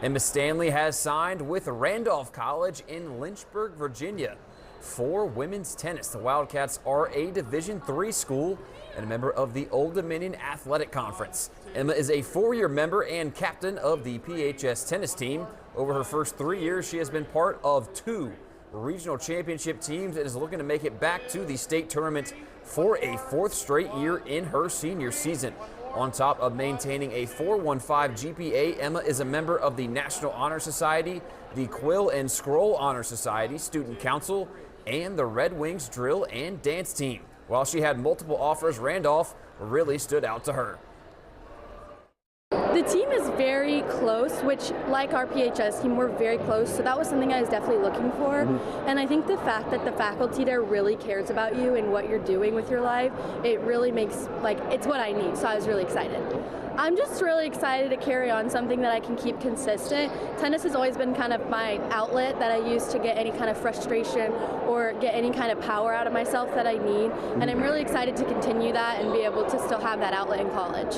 And Miss Stanley has signed with Randolph College in Lynchburg, Virginia for women's tennis. The Wildcats are a Division III school and a member of the Old Dominion Athletic Conference. Emma is a 4-year member and captain of the PHS tennis team. Over her first 3 years, she has been part of 2 regional championship teams and is looking to make it back to the state tournament for a 4th straight year in her senior season. On top of maintaining a 4.15 GPA, Emma is a member of the National Honor Society, the Quill and Scroll Honor Society, Student Council, and the Red Wings drill and dance team. While she had multiple offers, Randolph really stood out to her. The team is very close, which, like our PHS team, we're very close, so that was something I was definitely looking for. And I think the fact that the faculty there really cares about you and what you're doing with your life, it really makes, it's what I need, so I was really excited. I'm just really excited to carry on something that I can keep consistent. Tennis has always been kind of my outlet that I use to get any kind of frustration or get any kind of power out of myself that I need, and I'm really excited to continue that and be able to still have that outlet in college.